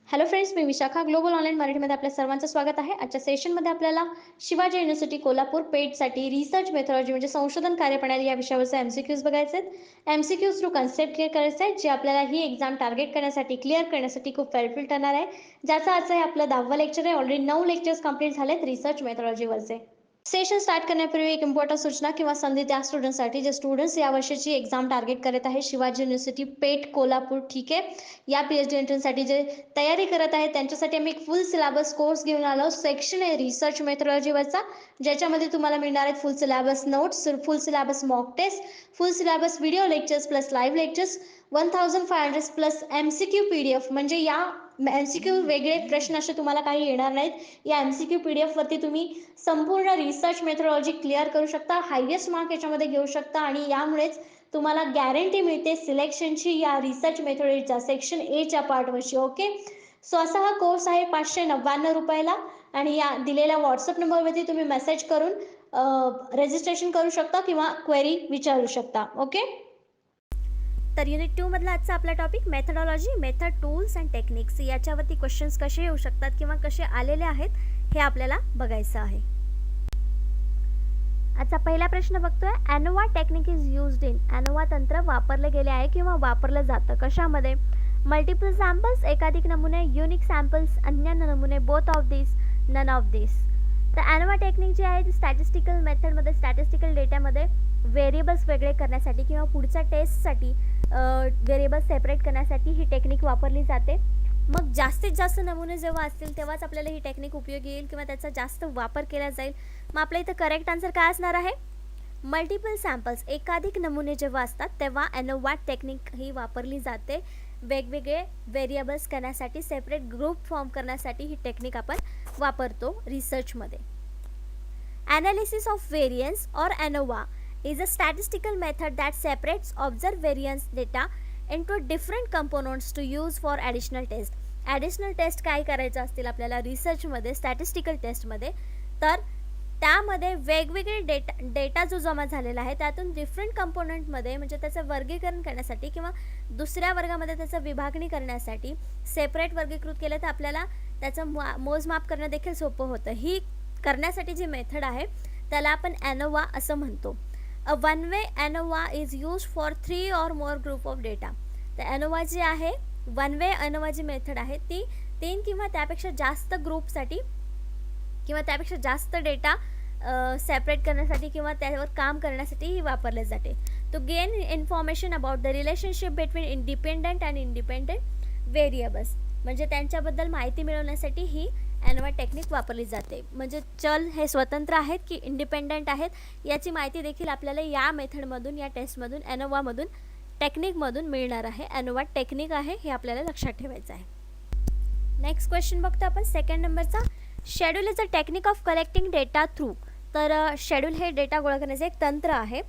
Hello friends, मी Vishakha global online मराठीमध्ये आपल्या सर्वांचं स्वागत आहे. आजच्या सेशनमध्ये आपल्याला शिवाजी युनिव्हर्सिटी कोल्हापूर पेटसाठी रिसर्च मेथॉलॉजी म्हणजे संशोधन कार्यप्रणाली या विषयावरचे एमसीक्यूज बघायचे आहेत. एमसीक्यूज थ्रू कन्सेप्ट क्लिअर करायचे आहेत, जे आपल्याला ही एक्झाम टार्गेट करण्यासाठी क्लिअर करण्यासाठी खूप हेल्पफुल ठरणार आहे. ज्याचा आजचं हे आपलं 10वं लेक्चर आहे. ऑलरेडी 9 लेक्चर्स कंप्लीट झालेत रिसर्च मेथॉलॉजीवरचे. सेशन स्टार्ट करण्यापूर्वी एक इम्पॉर्टंट सूचना किंवा संधी त्या स्टुडंटसाठी जे स्टुडंट्स या वर्षीची एक्झाम टार्गेट करत आहे शिवाजी युनिव्हर्सिटी पेट कोल्हापूर. ठीक आहे, या पीएचडी एंट्रन्ससाठी जे तयारी करत आहे त्यांच्यासाठी आम्ही एक फुल सिलेबस कोर्स घेऊन आलो. सेक्शन आहे रिसर्च मेथॉलॉजीवरचा, ज्याच्यामध्ये तुम्हाला मिळणार आहेत full syllabus notes, full syllabus mock test, full syllabus video lectures plus live lectures, 1500 plus MCQ PDF. म्हणजे या एमसीक्यू वेगळे प्रश्न असे तुम्हाला काही येणार नाहीत. या एमसीक्यू पीडीएफ वरती तुम्ही संपूर्ण रिसर्च मेथॉलॉजी क्लिअर करू शकता, हायएस्ट मार्क याच्यामध्ये घेऊ शकता आणि यामुळेच तुम्हाला गॅरंटी मिळते सिलेक्शनची या रिसर्च मेथॉलॉजीचा सेक्शन एच्या पार्टवरची. ओके, सो असा हा कोर्स आहे 599 रुपयाला आणि या दिलेल्या व्हॉट्सअप नंबरवरती तुम्ही मेसेज करून रजिस्ट्रेशन करू शकता किंवा क्वेरी विचारू शकता. ओके, तर युनिट 2 मधला आजचा आपला topic methodology, method, tools and techniques याच्यावरती क्वेश्चन्स कसे येऊ शकतात किंवा कसे आलेले आहेत हे आपल्याला बघायचं आहे. आजचा पहिला प्रश्न बघतोय, ANOVA technique is used in. ANOVA तंत्र वापरले गेले आहे किंवा वापरलं जातं कशामध्ये? मल्टिपल सॅम्पल्स, एकाधिक नमुने, युनिक सॅम्पल्स, अन्य नमुने, both of this, none of this. तर एनोवा टेक्निक जी आहे ती स्टॅटिस्टिकल मेथडमध्ये, स्टॅटिस्टिकल डेटामध्ये व्हेरिएबल्स वेगळे करण्यासाठी किंवा पुढच्या टेस्टसाठी व्हेरिएबल्स सेपरेट करण्यासाठी ही टेक्निक वापरली जाते. मग जास्तीत जास्त नमुने जेव्हा असतील तेव्हाच आपल्याला ही टेक्निक उपयोगी येईल किंवा त्याचा जास्त वापर केला जाईल. मग आपल्या इथं करेक्ट आन्सर काय असणार आहे? मल्टिपल सॅम्पल्स, एकाधिक नमुने जेव्हा असतात तेव्हा एनोवा टेक्निक ही वापरली जाते. वेगवेगळे व्हेरिएबल्स करण्यासाठी, सेपरेट ग्रुप फॉर्म करण्यासाठी ही टेक्निक आपण वापरतो रिसर्चमध्ये. ॲनालिसिस ऑफ व्हेरियन्स और ANOVA is a statistical method that separates observed variance data into different components to use for additional test. Additional test काय करायचं असतील आपल्याला रिसर्चमध्ये, स्टॅटिस्टिकल टेस्टमध्ये, तर त्यामध्ये वेगवेगळे डेटा जो जमा झालेला आहे त्यातून डिफरंट कंपोनंटमध्ये म्हणजे त्याचं वर्गीकरण करण्यासाठी किंवा दुसऱ्या वर्गामध्ये त्याचं विभागणी करण्यासाठी सेपरेट वर्गीकृत केलं तर आपल्याला त्याचं मोजमाप करणं देखील सोपं होतं. ही करण्यासाठी जी मेथड आहे त्याला आपण एनोवा असं म्हणतो. A one-way ANOVA is used for 3 or more group of data. तर ANOVA जी आहे, वन वे ANOVA जी मेथड आहे ती 3 किंवा त्यापेक्षा जास्त ग्रुपसाठी किंवा त्यापेक्षा जास्त डेटा सेपरेट करण्यासाठी किंवा त्यावर काम करण्यासाठी ही वापरले जाते. To gain information about the relationship between independent and independent variables, म्हणजे त्यांच्याबद्दल माहिती मिळवण्यासाठी ही एनोवा टेक्निक वापरली जाते. म्हणजे चल हे स्वतंत्र आहेत की इंडिपेंडंट आहेत याची माहिती देखील आपल्याला या मेथडमधून, या टेस्टमधून, एनोवामधून, टेक्निकमधून मिळणार आहे. एनोवा टेक्निक आहे हे आपल्याला लक्षात ठेवायचं आहे. नेक्स्ट क्वेश्चन बघतो आपण सेकंड नंबरचा. Schedule is a technique of collecting data through. तर शेड्यूल हे डेटा गोळा करण्याचे एक तंत्र आहे.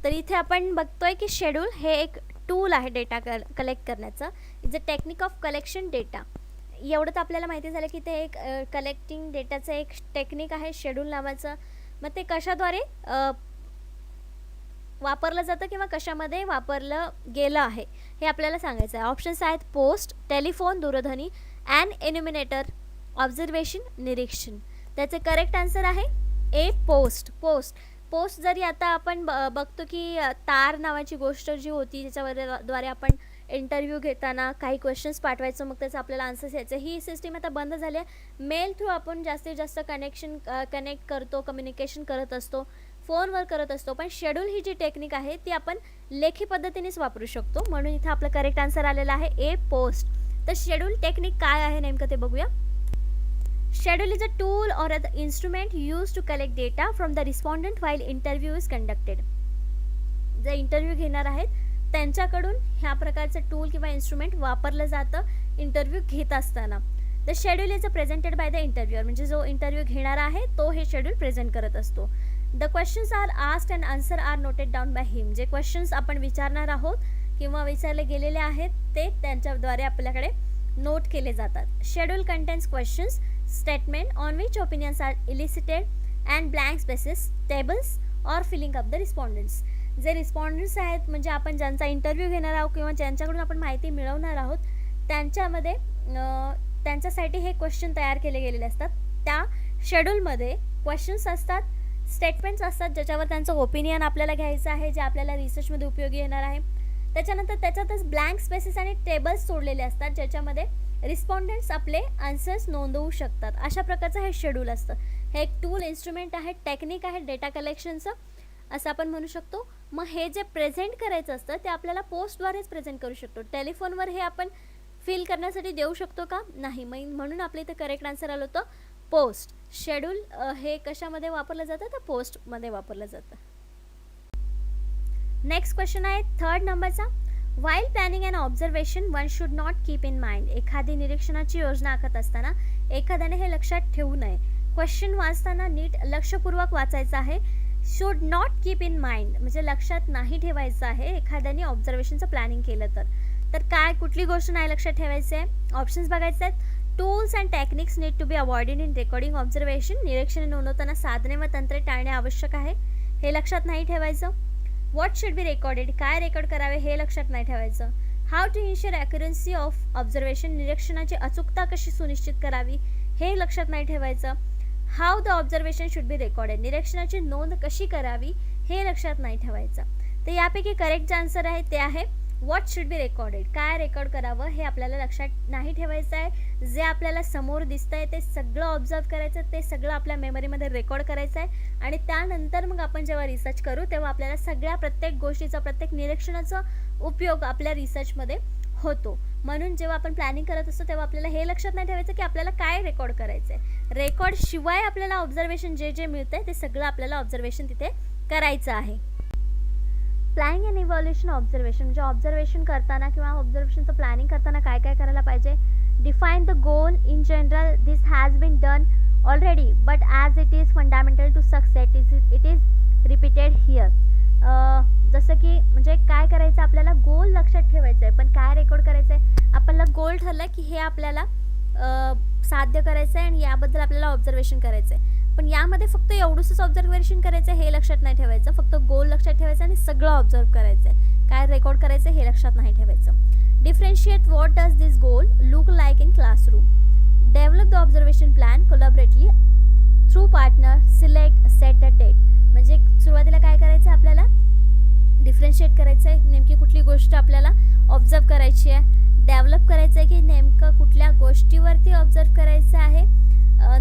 तर इथे आपण बघतोय की शेड्यूल हे एक टूल आहे डेटा कलेक्ट करण्याचं. Is a technique of collection data. एवढं तर आपल्याला माहिती झालं की ते एक कलेक्टिंग डेटाचं एक टेक्निक आहे शेड्यूल नावाचं. मग ते कशाद्वारे वापरलं जातं किंवा कशामध्ये वापरलं गेलं आहे हे आपल्याला सांगायचं आहे. ऑप्शन्स आहेत पोस्ट, टेलिफोन, दूरध्वनी, अँड एन्युमिनेटर, ऑब्झर्वेशन, निरीक्षण. त्याचे करेक्ट आन्सर आहे ए, पोस्ट. पोस्ट जरी आता आपण बघतो की तार नावाची गोष्ट जी होती ज्याच्याद्वारे आपण इंटरव्ह्यू घेताना काही क्वेश्चन्स पाठवायचं, मग त्याचं आपल्याला आन्सर्स यायचं, ही सिस्टीम आता बंद झाली आहे. मेल थ्रू आपण जास्तीत जास्त कनेक्ट करतो, कम्युनिकेशन करत असतो, फोनवर करत असतो. पण शेड्यूल ही जी टेक्निक आहे ती आपण लेखी पद्धतीनेच वापरू शकतो. म्हणून इथं आपलं करेक्ट आन्सर आलेला आहे ए, पोस्ट. तर शेड्यूल टेक्निक काय आहे नेमकं ते बघूया. Schedule is a tool or an instrument used to collect data from the respondent while interview is conducted. जे इंटरव्ह्यू घेणार आहेत त्यांच्याकडून ह्या प्रकारचं टूल किंवा इन्स्ट्रुमेंट वापरलं जातं इंटरव्ह्यू घेत असताना. The schedule is a presented by the इंटरव्ह्यूअर, म्हणजे जो इंटरव्ह्यू घेणारा आहे तो हे शेड्यूल प्रेझेंट करत असतो. The questions are asked and answer are noted down by him. जे क्वेश्चन्स आपण विचारणार आहोत किंवा विचारले गेलेले आहेत ते त्यांच्याद्वारे आपल्याकडे नोट केले जातात. Schedule contains questions, statement on which opinions are elicited and blank spaces, tables or filling up the respondents. जे रिस्पॉन्डंट्स आहेत म्हणजे आपण ज्यांचा इंटरव्ह्यू घेणार आहोत किंवा ज्यांच्याकडून आपण माहिती मिळवणार आहोत त्यांच्यामध्ये त्यांच्यासाठी हे क्वेश्चन तयार केले गेलेले असतात. त्या शेड्यूलमध्ये क्वेश्चन्स असतात, स्टेटमेंट्स असतात, ज्याच्यावर त्यांचं ओपिनियन आपल्याला घ्यायचं आहे, जे आपल्याला रिसर्चमध्ये उपयोगी येणार आहे. त्याच्यानंतर त्याच्यातच ब्लँक स्पेसेस आणि टेबल्स सोडलेले असतात, ज्याच्यामध्ये रिस्पॉन्डंट्स आपले आन्सर्स नोंदवू शकतात. अशा प्रकारचं हे शेड्यूल असतं. हे एक टूल, इन्स्ट्रुमेंट आहे, टेक्निक आहे डेटा कलेक्शनचं, असं आपण म्हणू शकतो. मग हे जे प्रेझेंट करायचं असतं ते आपल्याला पोस्टद्वारेच प्रेझेंट करू शकतो. टेलिफोनवर हे आपण फिल करण्यासाठी देऊ शकतो का? नाही. म्हणून आपल्या इथं करेक्ट आन्सर आलं होतं पोस्ट. शेड्यूल हे कशामध्ये वापरलं जातं? तर पोस्टमध्ये वापरलं जातं. नेक्स्ट क्वेश्चन आहे 3rd नंबरचा. While planning and observation one should not keep in mind. एखादी निरीक्षणाची योजना आखत असताना एखाद्याने हे लक्षात ठेवू नये. क्वेश्चन वाचताना नीट लक्षपूर्वक वाचायचं आहे. Should not keep in mind म्हणजे लक्षात नाही ठेवायचं आहे एखाद्याने ऑब्झर्वेशनचं प्लॅनिंग केलं तर काय, कुठली गोष्ट नाही लक्षात ठेवायची आहे? ऑप्शन्स बघायचे आहेत. Tools and techniques need to be avoided in recording observation. निरीक्षण नोंदवताना साधने व तंत्रे टाळणे आवश्यक आहे, हे लक्षात नाही ठेवायचं. व्हॉट शुड बी रेकॉर्डेड, काय रेकॉर्ड करावे हे लक्षात नाही ठेवायचं. How to ensure accuracy of observation, निरीक्षणाची अचूकता कशी सुनिश्चित करावी हे लक्षात नाही ठेवायचं. How the observation should be recorded, निरीक्षणाची नोंद कशी करावी हे लक्षात नाही ठेवायचं. तर यापैकी करेक्ट जे आन्सर आहे ते आहे व्हॉट शुड बी रेकॉर्डेड. काय रेकॉर्ड करावं हे आपल्याला लक्षात नाही ठेवायचं आहे. जे आपल्याला समोर दिसतंय ते सगळं ऑब्झर्व करायचं, ते सगळं आपल्या मेमरीमध्ये रेकॉर्ड करायचं आहे आणि त्यानंतर मग आपण जेव्हा रिसर्च करू तेव्हा आपल्याला सगळ्या प्रत्येक गोष्टीचा, प्रत्येक निरीक्षणाचा उपयोग आपल्या रिसर्चमध्ये होतो. म्हणून जेव्हा आपण प्लॅनिंग करत असतो तेव्हा आपल्याला हे लक्षात नाही ठेवायचं की आपल्याला काय रेकॉर्ड करायचं आहे. रेकॉर्ड शिवाय आपल्याला ऑब्झर्वेशन जे मिळतंय ते सगळं आपल्याला ऑब्झर्वेशन तिथे करायचं आहे. प्लॅनिंग अँड इव्हॅल्युएशन ऑब्झर्वेशन म्हणजे ऑब्झर्वेशन करताना किंवा ऑब्झर्वेशनचं प्लॅनिंग करताना काय काय करायला पाहिजे. Define the goal in general, this has been done already but as it is fundamental to success it is repeated here. जसं की म्हणजे काय करायचं, आपल्याला गोल लक्षात ठेवायचं आहे पण काय रेकॉर्ड करायचं आहे. आपल्याला गोल ठरलं की हे आपल्याला साध्य करायचं आहे आणि याबद्दल आपल्याला ऑब्झर्वेशन करायचं आहे, पण यामध्ये फक्त एवढंच ऑब्झर्वेशन करायचं आहे हे लक्षात नाही ठेवायचं. फक्त गोल लक्षात ठेवायचं आणि सगळं ऑब्झर्व करायचं आहे. काय रेकॉर्ड करायचं हे लक्षात नाही ठेवायचं. Differentiate what does this goal look like in classroom. Develop the observation plan collaboratively through partner, select, set a date. म्हणजे सुरुवातीला काय करायचं, आपल्याला डिफरेन्शिएट करायचं आहे नेमकी कुठली गोष्ट आपल्याला ऑब्झर्व करायची आहे. डेव्हलप करायचं आहे की नेमकं कुठल्या गोष्टीवरती ऑब्झर्व करायचं आहे,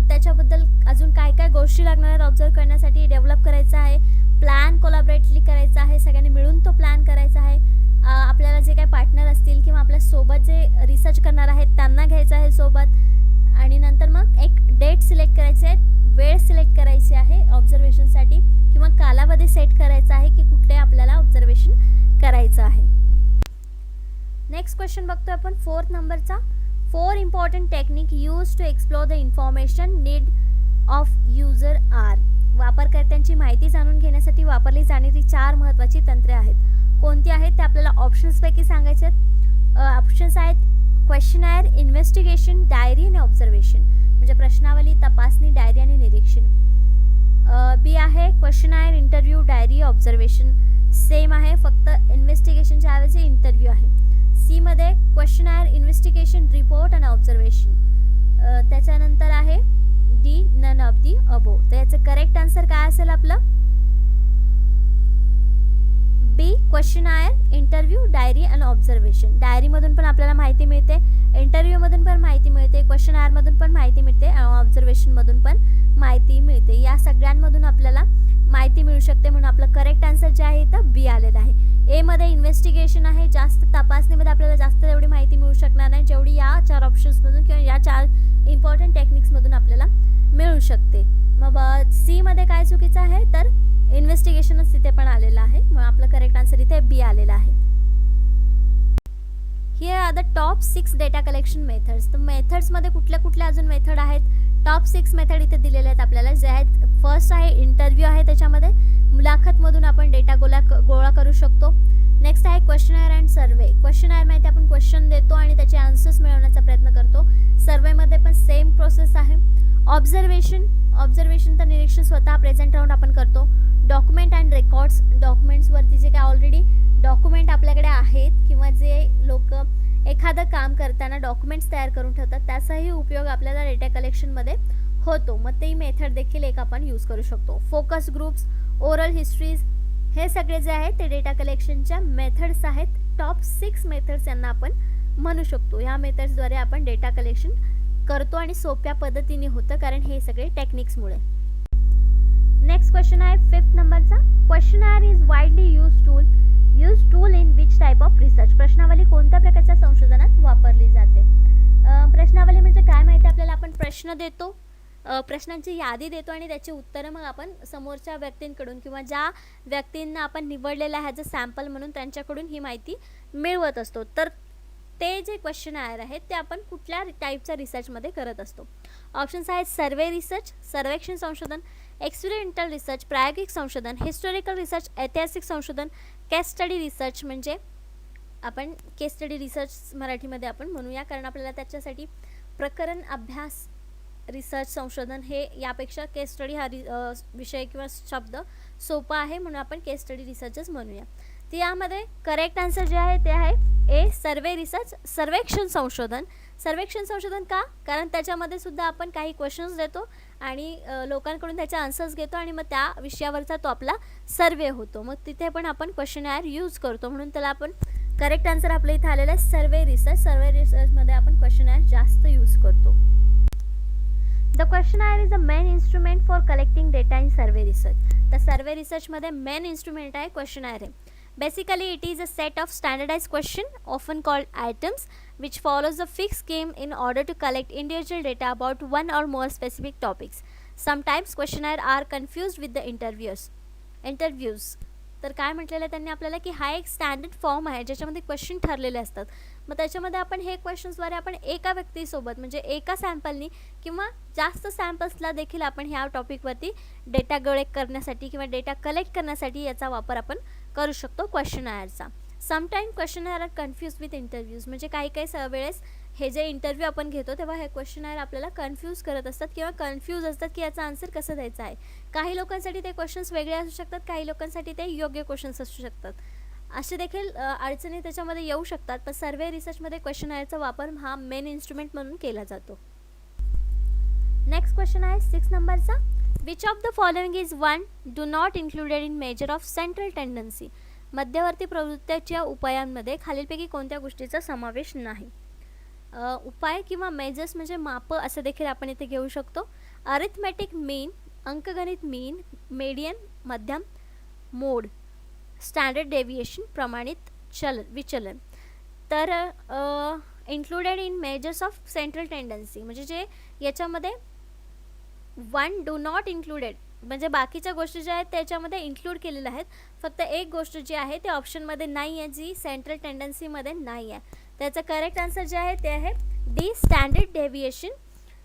त्याच्याबद्दल अजून काय काय गोष्टी लागणार आहेत ऑब्झर्व करण्यासाठी डेव्हलप करायचं आहे. प्लॅन कोलॅबरेटली करायचा आहे, सगळ्यांनी मिळून तो प्लॅन करायचा आहे. आपल्याला जे काही पार्टनर असतील किंवा आपल्यासोबत जे रिसर्च करणार आहेत त्यांना घ्यायचं आहे सोबत. आणि नंतर मग एक डेट सिलेक्ट करायची आहे, वेळ सिलेक्ट करायची आहे ऑब्झर्वेशनसाठी किंवा कालावधी सेट करायचा आहे की कुठले आपल्याला ऑब्झर्वेशन करायचं आहे. नेक्स्ट क्वेश्चन बघतोय आपण 4th नंबरचा. 4 important technique use to explore the information need of user are. वापरकर्त्यांची माहिती जाणून घेण्यासाठी वापरली जाणारी 4 महत्त्वाची तंत्रे आहेत. कोणती आहेत ते आपल्याला ऑप्शन्सपैकी सांगायचे आहेत. ऑप्शन्स आहेत क्वेश्चनायर, इन्व्हेस्टिगेशन, डायरी आणि ऑब्झर्वेशन. म्हणजे प्रश्नावली, तपासणी, डायरी आणि निरीक्षण. बी आहे questionnaire, interview, diary, observation. Same आहे, फक्त इन्व्हेस्टिगेशनच्या ऐवजी इंटरव्ह्यू आहे. सी मध्ये क्वेश्चनायर, इन्व्हेस्टिगेशन, रिपोर्ट आणि ऑब्झर्वेशन. त्याच्यानंतर आहे डी, नन ऑफ दी अबो. तर याचं करेक्ट आन्सर काय असेल आपलं? बी, क्वेश्चनायर, इंटरव्ह्यू, डायरी आणि ऑब्झर्वेशन. डायरीमधून पण आपल्याला माहिती मिळते, इंटरव्ह्यूमधून पण माहिती मिळते, क्वेश्चनायरमधून पण माहिती मिळते आणि ऑब्झर्वेशनमधून पण माहिती मिळते. या सगळ्यांमधून आपल्याला माहिती मिळू शकते, म्हणून आपलं करेक्ट आन्सर जे आहे तर बी आलेलं आहे. ए मध्ये इन्व्हेस्टिगेशन आहे, जास्त तपासणीमध्ये आपल्याला जास्त एवढी माहिती मिळू शकणार नाही जेवढी या 4 ऑप्शन्समधून किंवा या 4 इम्पॉर्टंट टेक्निक्समधून आपल्याला मिळू शकते. मग सी मध्ये काय चुकीचं आहे तर इन्व्हेस्टिगेशनच तिथे पण आलेलं आहे, मग आपलं करेक्ट आन्सर इथे बी आलेला आहे. Here are the top 6 data collection methods. तर मेथड्समध्ये कुठल्या कुठल्या अजून मेथड आहेत? टॉप 6 मेथड इथे दिलेले आहेत आपल्याला, जे आहेत फर्स्ट आहे इंटरव्ह्यू आहे, त्याच्यामध्ये मुलाखतमधून आपण डेटा गोळा करू शकतो. नेक्स्ट आहे क्वेश्चनायर अँड सर्वे. क्वेश्चनायर माहिती आपण क्वेश्चन देतो आणि त्याचे आन्सर्स मिळवण्याचा प्रयत्न करतो. सर्वेमध्ये पण सेम प्रोसेस आहे. ऑब्झर्वेशन तर निरीक्षण स्वतः प्रेझेंट राहून आपण करतो. डॉक्युमेंट अँड रेकॉर्ड्स, डॉक्युमेंट्सवरती जे काय ऑलरेडी डॉक्युमेंट आपल्याकडे आहेत किंवा जे लोक एखादं काम करताना डॉक्युमेंट्स तयार करून ठेवतात, त्याचाही उपयोग आपल्याला डेटा कलेक्शनमध्ये होतो. मग ती मेथड देखील एक आपण यूज करू शकतो. फोकस ग्रुप्स, ओरल हिस्ट्रीज, हे सगळे जे आहेत ते डेटा कलेक्शनच्या मेथड्स आहेत. टॉप 6 मेथड्स यांना आपण म्हणू शकतो. या मेथड्सद्वारे आपण डेटा कलेक्शन करतो आणि सोप्या पद्धतीने होतं, कारण हे सगळे टेक्निक्समुळे. नेक्स्ट क्वेश्चन आहे 5th नंबरचा. Questionnaire is widely use tool in which type of research. प्रश्नावली कोणत्या प्रकारच्या संशोधनात वापरली जाते. प्रश्नावली म्हणजे काय माहिती आपल्याला, आपण प्रश्न देतो, प्रश्नांची यादी देतो आणि त्याची उत्तरं मग आपण समोरच्या व्यक्तींकडून किंवा ज्या व्यक्तींना आपण निवडलेलं आहे ॲज अ सॅम्पल म्हणून त्यांच्याकडून ही माहिती मिळवत असतो. तर ते जे क्वेश्चनर आहेत ते आपण कुठल्या टाईपच्या रिसर्चमध्ये करत असतो. ऑप्शन्स आहेत सर्वे रिसर्च, सर्वेक्षण संशोधन, एक्सपेरिमेंटल रिसर्च, प्रायोगिक संशोधन, हिस्टॉरिकल रिसर्च, ऐतिहासिक संशोधन, केस स्टडी रिसर्च. म्हणजे आपण केस स्टडी रिसर्च मराठीमध्ये आपण म्हणूया, कारण आपल्याला त्याच्यासाठी प्रकरण अभ्यास रिसर्च संशोधन हे यापेक्षा केस स्टडी हा विषय किंवा शब्द सोपा आहे, म्हणून आपण केस स्टडी रिसर्चच म्हणूया. तर यामध्ये करेक्ट आन्सर जे आहे ते आहे ए, सर्वे रिसर्च, सर्वेक्षण संशोधन. सर्वेक्षण संशोधन का, कारण त्याच्यामध्ये सुद्धा आपण काही क्वेश्चन्स देतो आणि लोकांकडून त्याचे आन्सर्स घेतो आणि मग त्या विषयावरचा तो आपला सर्वे होतो. मग तिथे पण आपण क्वेश्चनर यूज करतो, म्हणून त्याला आपण करेक्ट आन्सर आपल्या इथे आलेला आहे सर्वे रिसर्च. सर्वे रिसर्चमध्ये आपण क्वेश्चनर जास्त यूज करतो. The questionnaire is the main instrument for collecting data in survey research. तर सर्वे रिसर्चमध्ये मेन इन्स्ट्रुमेंट आहे क्वेश्चनर आहे. Basically, it is a set of standardized questions, often called items, which follows a fixed scheme in order to collect individual data about one or more specific topics. Sometimes questionnaires are confused with the interviews. तर काय म्हटलेलं आहे त्यांनी आपल्याला की हा एक standard form आहे ज्याच्यामध्ये क्वेश्चन ठरलेले असतात. मग त्याच्यामध्ये आपण हे क्वेश्चन्सद्वारे आपण एका व्यक्तीसोबत म्हणजे एका सॅम्पलनी किंवा जास्त सॅम्पल्सला देखील आपण ह्या टॉपिकवरती डेटा कलेक्ट करण्यासाठी किंवा डेटा कलेक्ट करण्यासाठी याचा वापर आपण करू शकतो क्वेश्चनरचा. Sometime questionnaire are confuse with interviews. म्हणजे काही वेळेस हे जे इंटरव्ह्यू आपण घेतो तेव्हा हे क्वेश्चनर आपल्याला कन्फ्यूज करत असतात किंवा कन्फ्यूज असतात की याचा आन्सर कसं द्यायचा आहे. काही लोकांसाठी ते क्वेश्चन्स वेगळे असू शकतात, काही लोकांसाठी ते योग्य क्वेश्चन्स असू शकतात. असे देखील अडचणी त्याच्यामध्ये येऊ शकतात. पण सर्वे रिसर्चमध्ये क्वेश्चनरचा वापर हा मेन इन्स्ट्रुमेंट म्हणून केला जातो. नेक्स्ट क्वेश्चन आहे 6 नंबरचा. Which of the following is one do not included in measure of central tendency. मध्यवर्ती प्रवृत्तीच्या उपायांमध्ये खालीलपैकी कोणत्या गोष्टीचा समावेश नाही. उपाय किंवा मेजर्स म्हणजे मापं असं देखील आपण इथे घेऊ शकतो. अरिथमेटिक मीन, अंकगणित मीन, मेडियन मध्यम, मोड, स्टँडर्ड डेव्हिएशन, प्रमाणित विचलन. तर included in measures of central tendency म्हणजे जे याच्यामध्ये वन डू नॉट इन्क्लुडेड म्हणजे बाकीच्या गोष्टी ज्या आहेत त्याच्यामध्ये इन्क्लूड केलेल्या आहेत. फक्त एक गोष्ट जी आहे ते ऑप्शनमध्ये नाही आहे, जी सेंट्रल टेंडन्सीमध्ये नाही आहे. त्याचं करेक्ट आन्सर जे आहे ते आहे डी, स्टँडर्ड डेव्हिएशन.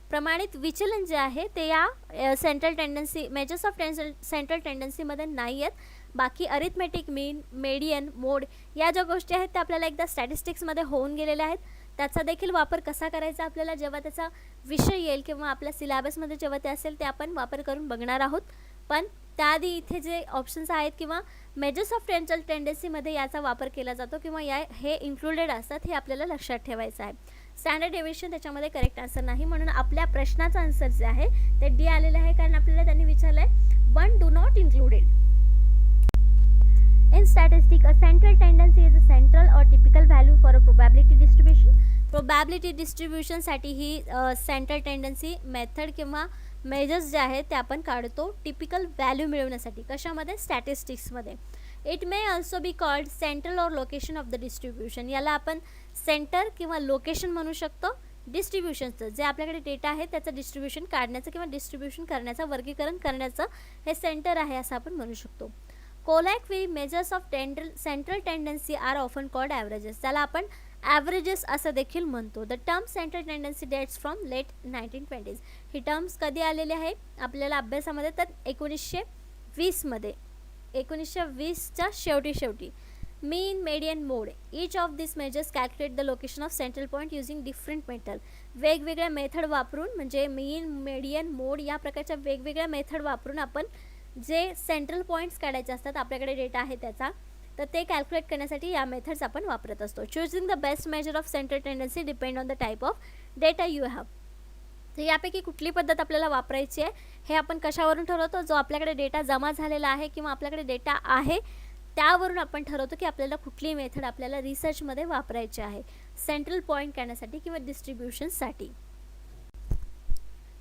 प्रमाणित विचलन जे आहे ते या central tendency measures of central टेंडन्सीमध्ये नाही आहेत. बाकी अरिथमेटिक मीन, मेडियन, मोड या ज्या गोष्टी आहेत त्या आपल्याला एकदा स्टॅटिस्टिक्समध्ये होऊन गेलेल्या आहेत. त्याचा देखील वापर कसा करायचा आपल्याला जेव्हा त्याचा विषय येईल किंवा आपल्या सिलेबसमध्ये जेव्हा ते असेल ते आपण वापर करून बघणार आहोत. पण त्याआधी इथे जे ऑप्शन्स आहेत किंवा मेजर्स ऑफ सेंट्रल टेंडन्सीमध्ये याचा वापर केला जातो किंवा हे इन्क्लुडेड असतात हे आपल्याला लक्षात ठेवायचं आहे. स्टँडर्ड डेव्हिएशन त्याच्यामध्ये करेक्ट आन्सर नाही, म्हणून आपल्या प्रश्नाचा आन्सर जे आहे ते डी आलेलं आहे, कारण आपल्याला त्यांनी विचारलं आहे one do not included. In statistics, a central tendency is a central or typical value for a probability distribution. Probability distribution साठी ही सेंट्रल टेंडन्सी मेथड किंवा मेजर्स जे आहेत ते आपण काढतो टिपिकल व्हॅल्यू मिळवण्यासाठी. कशामध्ये? स्टॅटिस्टिक्समध्ये. It may also be called central or location of the distribution. याला आपण सेंटर किंवा लोकेशन म्हणू शकतो. डिस्ट्रीब्युशनचं जे आपल्याकडे डेटा आहे त्याचं डिस्ट्रीब्युशन काढण्याचं किंवा डिस्ट्रीब्युशन करण्याचं, वर्गीकरण करण्याचं हे सेंटर आहे असं आपण म्हणू शकतो. Colloquially, measures of central tendency are often called averages. त्याला आपण averages असं देखील म्हणतो. The term central tendency dates from late 1920s. He terms कधी आलेली आहे आपल्याला अभ्यासामध्ये? तर 1920 मध्ये, 1920च्या शेवटी. Mean, median, mode. Each of these measures calculate the location of central point using different method. वेगवेगळ्या मेथड वापरून म्हणजे मीन, मेडियन, मोड या प्रकारच्या वेगवेगळ्या मेथड वापरून आपण जे सेंट्रल पॉईंट्स काढायचे असतात आपल्याकडे डेटा आहे त्याचा, तर ते कॅल्क्युलेट करण्यासाठी या मेथड्स आपण वापरत असतो. Choosing the best measure of centre tendency depend on the type of data you have. तर यापैकी कुठली पद्धत आपल्याला वापरायची आहे हे आपण कशावरून ठरवतो? जो आपल्याकडे डेटा जमा झालेला आहे किंवा आपल्याकडे डेटा आहे त्यावरून आपण ठरवतो की आपल्याला कुठली मेथड आपल्याला रिसर्चमध्ये वापरायची आहे, सेंट्रल पॉईंट करण्यासाठी किंवा डिस्ट्रीब्युशनसाठी.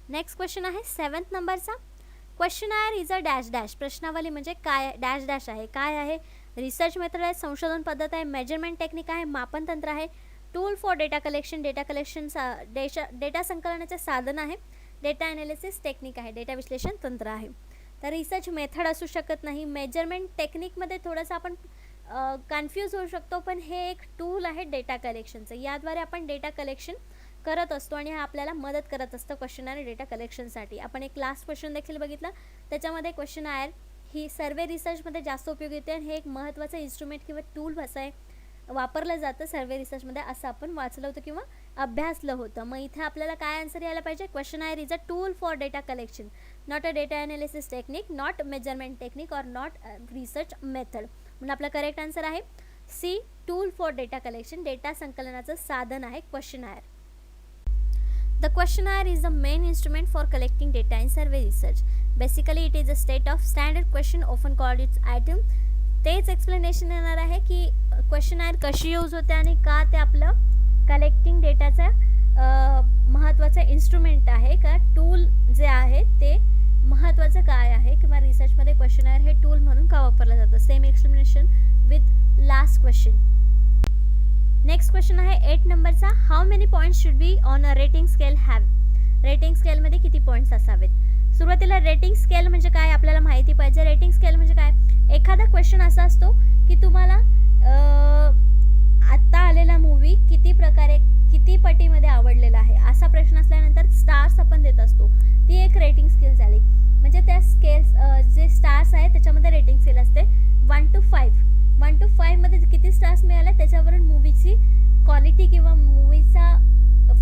नेक्स्ट क्वेश्चन आहे 7th नंबरचा. Questionnaire is a dash dash. प्रश्नावली म्हणजे काय? डॅश डॅश आहे. काय आहे? रिसर्च मेथड आहे, संशोधन पद्धत आहे, मेजरमेंट टेक्निक आहे, मापन तंत्र आहे, tool for data collection, data संकलनाचे साधन आहे, डेटा ॲनालिसिस टेक्निक आहे, डेटा विश्लेषण तंत्र आहे. तर रिसर्च मेथड असू शकत नाही. मेजरमेंट टेक्निकमध्ये थोडंसं आपण कन्फ्यूज होऊ शकतो, पण हे एक टूल आहे डेटा कलेक्शनचं. याद्वारे आपण डेटा कलेक्शन करत असतो आणि हा आपल्याला मदत करत असतं क्वेश्चनायर डेटा कलेक्शनसाठी. आपण एक लास्ट क्वेश्चन देखील बघितला, त्याच्यामध्ये क्वेश्चनायर ही सर्वे रिसर्चमध्ये जास्त उपयोगी येते आणि हे एक महत्त्वाचं इन्स्ट्रुमेंट किंवा टूल असं आहे, वापरलं जातं सर्वे रिसर्चमध्ये, असं आपण वाचलं होतं किंवा अभ्यासलं होतं. मग इथे आपल्याला काय आन्सर यायला पाहिजे? Questionnaire is a tool for data collection, not a data analysis technique, not measurement technique और नॉट रिसर्च मेथड. म्हणून आपला करेक्ट आन्सर आहे C, tool for data collection. Data संकलनाचं साधन आहे questionnaire. The questionnaire is the main instrument for collecting data in survey research. Basically, it is a set of standard question, often called its item. तेच explanation येणार आहे की questionnaire कशी use होते आणि का ते आपलं कलेक्टिंग डेटाचा महत्त्वाचं इन्स्ट्रुमेंट आहे, का टूल जे आहे ते महत्त्वाचं काय आहे, किंवा रिसर्चमध्ये क्वेश्चनायर हे टूल म्हणून का वापरलं जातं. Same explanation with last question. Next question आहे 8 नंबरचा. How many points should be on a rating scale have. Rating स्केलमध्ये किती पॉईंट्स असावेत? सुरुवातीला रेटिंग स्केल म्हणजे काय आपल्याला माहिती पाहिजे. रेटिंग स्केल म्हणजे काय? एखादा क्वेश्चन असा असतो की तुम्हाला आत्ता आलेला मूवी किती पटीमध्ये आवडलेला आहे असा प्रश्न असल्यानंतर स्टार्स आपण देत असतो. ती एक रेटिंग स्केल झाली. म्हणजे त्या स्केल्स जे स्टार्स आहे त्याच्यामध्ये रेटिंग स्केल असते 1 to 5. 1 to 5 मध्ये किती स्टार्स मिळाले त्याच्यावरून मूवीची क्वालिटी किंवा मूवीचा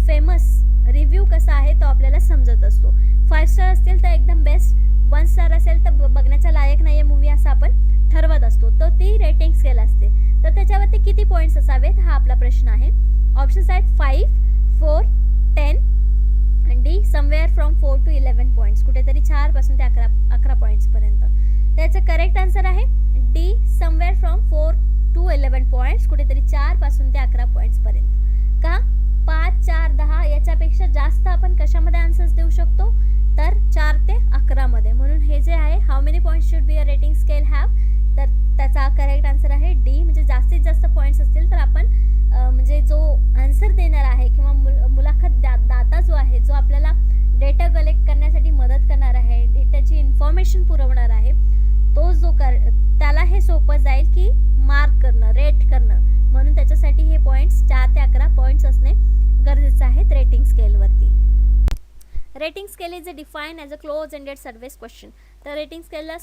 फेमस रिव्ह्यू कसा आहे तो आपल्याला समजत असतो. 5 स्टार असतील तर एकदम बेस्ट, 1 स्टार असेल तर बघण्याच्या लायक नाही आहे मूवी असं आपण ठरवत असतो. तर ती रेटिंग स्केल असते. तर त्याच्यावरती किती पॉईंट्स असावेत हा आपला प्रश्न आहे. ऑप्शन्स आहेत 5, 4, 10 आणि D somewhere from 4 to 11 points. कुठेतरी 4 पासून ते 11 पॉईंट्सपर्यंत. त्याचं करेक्ट आन्सर आहे D, somewhere from 4 to 11 points. कुठेतरी 4 पासून ते 11 पॉईंट्सपर्यंत. का? 5, 4, 10 याच्यापेक्षा जास्त आपण कशामध्ये आन्सर्स देऊ शकतो? तर 4 ते 11 मध्ये. म्हणून हे जे आहे how many points should be a rating scale have, तर त्याचा करेक्ट आन्सर आहे डी. म्हणजे जास्तीत जास्त पॉईंट्स असतील तर आपण म्हणजे जो आन्सर देणार आहे किंवा मुलाखत दाता जो आहे, जो आपल्याला डेटा कलेक्ट करण्यासाठी मदत करणार आहे, डेटाची इन्फॉर्मेशन पुरवणार आहे, तो जो त्याला हे सोपं जाईल की मार्क करणं, रेट करणं. म्हणून त्याच्यासाठी हे पॉईंट्स 4 ते 11 पॉईंट्स असणे गरजेचं आहेत रेटिंग स्केलवरती. Rating scale is define as a close ended surveys question. तर रेटिंग स्केलला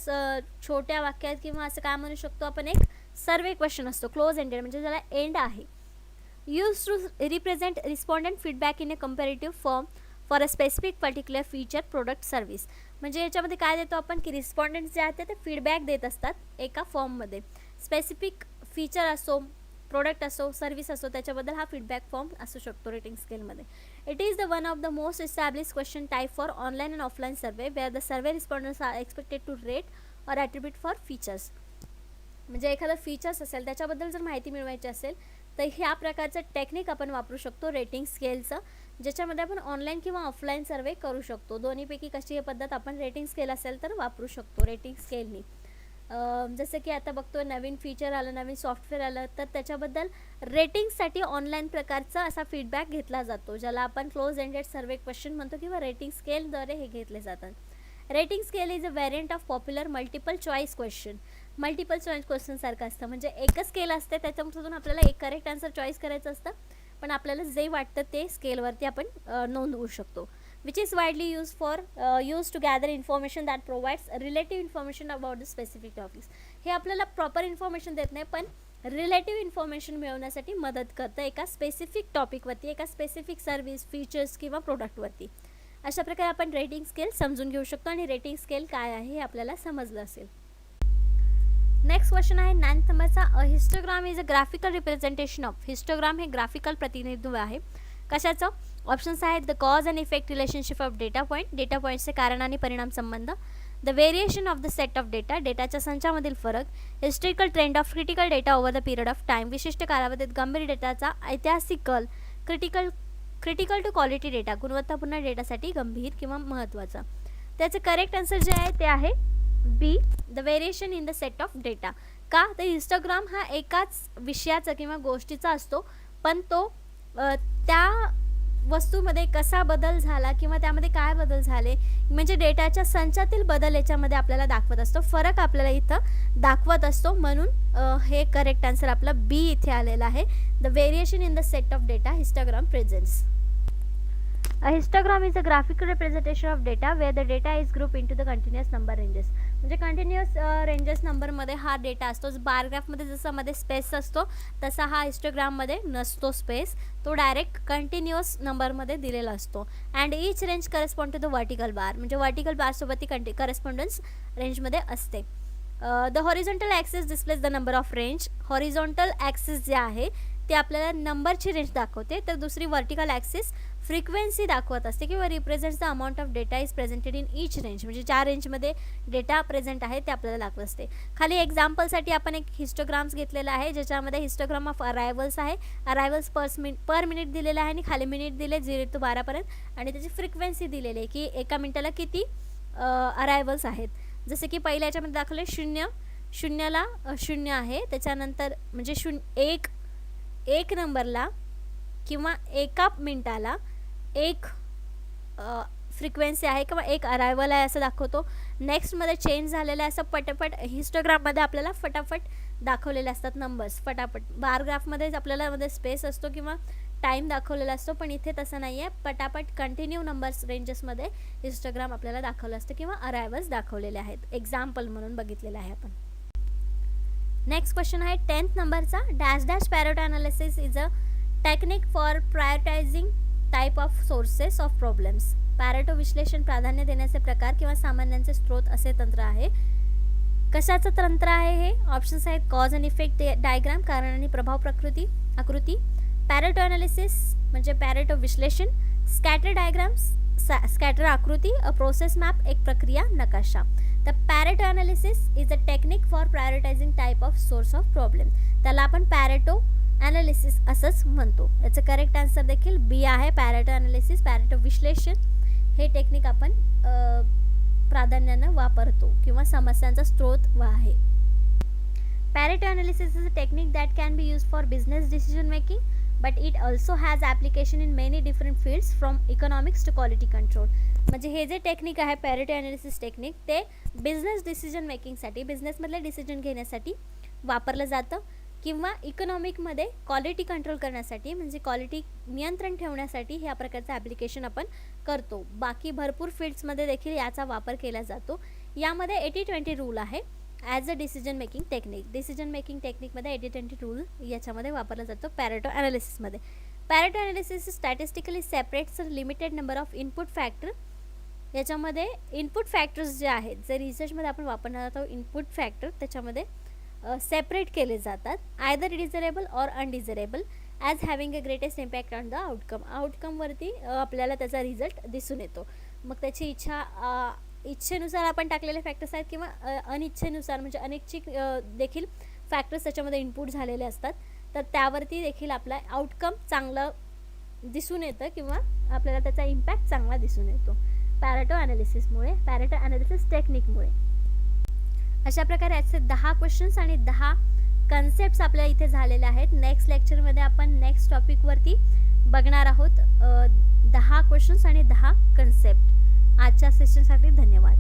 छोट्या वाक्यात किंवा असं काय म्हणू शकतो आपण, एक सर्वे क्वेश्चन असतो. क्लोज एंडेड म्हणजे ज्याला एंड आहे. Use to represent respondent feedback in a comparative form for a specific particular feature, product, service. म्हणजे याच्यामध्ये काय देतो आपण की रिस्पॉन्डंट जे आहेत ते फीडबॅक देत असतात एका फॉर्ममध्ये. स्पेसिफिक फीचर असो, प्रोडक्ट असो, सर्व्हिस असो, त्याच्याबद्दल हा फीडबॅक फॉर्म असू शकतो रेटिंग स्केलमध्ये. It is the one of the most establish question type for online and offline survey where the survey respondents are expected to rate or attribute for features. म्हणजे एखादा features असेल त्याच्याबद्दल जर माहिती मिळवायची असेल तर ह्या प्रकारचं टेक्निक आपण वापरू शकतो रेटिंग स्केलचं, ज्याच्यामध्ये आपण ऑनलाईन किंवा ऑफलाईन सर्वे करू शकतो. दोन्हीपैकी कशी ही पद्धत आपण रेटिंग स्केल असेल तर वापरू शकतो रेटिंग स्केलनी. जसं की आता बघतो नवीन फीचर आलं, नवीन सॉफ्टवेअर आलं, तर त्याच्याबद्दल रेटिंगसाठी ऑनलाईन प्रकारचा असा फीडबॅक घेतला जातो, ज्याला आपण क्लोज एंडेड सर्वे क्वेश्चन म्हणतो किंवा रेटिंग स्केलद्वारे हे घेतले जातात. Rating scale is a variant of popular multiple choice question. Multiple choice क्वेश्चनसारखं असतं. म्हणजे एकच स्केल असते, त्याच्यामधून आपल्याला एक करेक्ट आन्सर चॉईस करायचं असतं, पण आपल्याला जे वाटतं ते स्केलवरती आपण नोंदवू शकतो. which is widely used to gather information that provides relative information about the specific topics. हे आपल्याला प्रॉपर इन्फॉर्मेशन देत नाही, पण रिलेटिव्ह इन्फॉर्मेशन मिळवण्यासाठी मदत करतं एका स्पेसिफिक टॉपिकवरती, एका स्पेसिफिक सर्व्हिस, फीचर्स किंवा प्रोडक्टवरती. अशा प्रकारे आपण रेटिंग स्केल समजून घेऊ शकतो आणि रेटिंग स्केल काय आहे हे आपल्याला समजलं असेल. नेक्स्ट क्वेश्चन आहे 9th नंबरचा. Histogram is a graphical representation of. Histogram हे ग्राफिकल प्रतिनिधित्व आहे. कशाचं? ऑप्शन्स आहेत the cause and effect relationship of data point. Data पॉईंटचे कारण आणि परिणाम संबंध. The variation of the set of data. डेटाच्या संचामधील फरक. Historical trend of critical data over the period of time. विशिष्ट कालावधीत गंभीर डेटाचा ऐतिहासिकल. Critical to quality data. गुणवत्तापूर्ण डेटासाठी गंभीर किंवा महत्त्वाचा. त्याचं करेक्ट आन्सर जे आहे ते आहे B, the variation in the set of data. का? तर हिस्टोग्राम हा एकाच विषयाचा किंवा गोष्टीचा असतो, पण तो त्या वस्तूमध्ये कसा बदल झाला किंवा त्यामध्ये काय बदल झाले म्हणजे डेटाच्या संचातील बदल याच्यामध्ये आपल्याला दाखवत असतो. फरक आपल्याला इथं दाखवत असतो. म्हणून हे करेक्ट आन्सर आपला बी इथे आलेला आहे. The variation in the set of data histogram presents. A histogram is a graphical representation of data where the data is grouped into the continuous number ranges. म्हणजे कंटिन्युअस रेंजेस नंबरमध्ये हा data असतो. बारग्राफमध्ये जसं मध्ये स्पेस असतो तसा हा हिस्टोग्राममध्ये नसतो स्पेस. तो डायरेक्ट कंटिन्युअस नंबरमध्ये दिलेला असतो. And each range correspond to the vertical bar. म्हणजे वर्टिकल बारसोबत ती करस्पॉन्डन्स रेंजमध्ये असते. The horizontal axis displays the number of range. Horizontal axis जे आहे ते आपल्याला नंबरची रेंज दाखवते, तर दुसरी वर्टिकल ॲक्सिस फ्रिक्वेन्सी दाखवत असते किंवा represents the amount of data is presented in each range. म्हणजे ज्या रेंजमध्ये डेटा प्रेझेंट आहे ते आपल्याला दाखवत असते. खाली एक्झाम्पलसाठी आपण एक हिस्टोग्राम्स घेतलेला आहे ज्याच्यामध्ये हिस्टोग्राम ऑफ अरायवल्स आहे. अरायवल्स पर मिनिट दिलेला आहे आणि खाली मिनिट दिले 0 to 12 पर्यंत आणि त्याची फ्रिक्वेन्सी दिलेली आहे की एका मिनिटाला किती अरायवल्स आहेत. जसे की पहिल्या याच्यामध्ये दाखवले 0ला 0 आहे. त्याच्यानंतर म्हणजे 1 नंबरला किंवा एका मिनिटाला 1 फ्रिक्वेन्सी आहे किंवा 1 अरायवल आहे असं दाखवतो. नेक्स्टमध्ये चेंज झालेलं आहे असं पटापट हिस्टोग्राममध्ये आपल्याला फटाफट दाखवलेले असतात नंबर्स फटाफट. बारग्राफमध्येच आपल्याला मध्ये स्पेस असतो किंवा टाईम दाखवलेला असतो, पण इथे तसं नाही आहे. पटापट कंटिन्यू नंबर्स रेंजेसमध्ये हिस्टोग्राम आपल्याला दाखवलं असतं किंवा अरायवल्स दाखवलेले आहेत. एक्झाम्पल म्हणून बघितलेलं आहे आपण. नेक्स्ट क्वेश्चन आहे 10th नंबरचा. Dash Pareto analysis is a technique for prioritising type of sources of problems. Pareto विश्लेषण प्राधान्य देण्याचे प्रकार किंवा सामान्यांचे स्रोत असे तंत्र आहे. कशाचं तंत्र आहे हे? ऑप्शन्स आहेत कॉज अँड इफेक्ट डायग्राम, कारण आणि प्रभाव आकृती. पॅरेटो अनालिसिस म्हणजे पॅरेटो विश्लेषण. स्कॅटर डायग्राम्स, स्कॅटर आकृती. अ प्रोसेस मॅप, एक प्रक्रिया नकाशा. The Pareto analysis is a technique for prioritising type of source of problem. त्याला आपण पॅरेटो ॲनालिसिस असंच म्हणतो. याचं करेक्ट आन्सर देखील बी आहे. पॅरेटो ॲनालिसिस, पॅरेटो विश्लेषण हे टेक्निक आपण प्राधान्यानं वापरतो किंवा समस्यांचा स्रोत आहे. Pareto analysis is a technique that can be use for business decision making, but it also has application in many different fields from economics to quality control. म्हणजे हे जे टेक्निक आहे पॅरेटो ॲनालिसिस टेक्निक ते business decision मेकिंगसाठी, बिझनेसमधले decision घेण्यासाठी वापरलं जातं किंवा इकॉनॉमिकमध्ये क्वालिटी कंट्रोल करण्यासाठी म्हणजे क्वालिटी नियंत्रण ठेवण्यासाठी ह्या प्रकारचं ॲप्लिकेशन आपण करतो. बाकी भरपूर फील्ड्समध्ये देखील याचा वापर केला जातो. यामध्ये 80-20 रूल आहे as a decision making technique. Decision making टेक्निकमध्ये 80-20 रूल याच्यामध्ये वापरला जातो पॅरेटो ॲनालिसिसमध्ये. Pareto analysis statistically separates limited number of input factor. याच्यामध्ये इनपुट फॅक्टर्स जे आहेत जे रिसर्चमध्ये आपण वापरणार आहोत इनपुट फॅक्टर त्याच्यामध्ये सेपरेट केले जातात. Either desirable or undesirable as having a greatest impact on the आउटकमवरती आपल्याला त्याचा रिझल्ट दिसून येतो. मग त्याची इच्छेनुसार आपण टाकलेले फॅक्टर्स आहेत किंवा अनिच्छेनुसार म्हणजे अनैच्छिक देखील फॅक्टर्स त्याच्यामध्ये इनपुट झालेले असतात, तर त्यावरती देखील आपला आउटकम चांगलं दिसून येतं किंवा आपल्याला त्याचा इम्पॅक्ट चांगला दिसून येतो पॅरेटो ॲनालिसिसमुळे, पॅरेटो ॲनालिसिस टेक्निकमुळे. अशा प्रकारे याचे 10 क्वेश्चन्स आणि 10 कन्सेप्ट्स आपल्याला इथे झालेले आहेत. नेक्स्ट लेक्चरमध्ये आपण नेक्स्ट टॉपिकवरती बघणार आहोत 10 क्वेश्चन्स आणि 10 कन्सेप्ट. आजच्या सेशनसाठी धन्यवाद.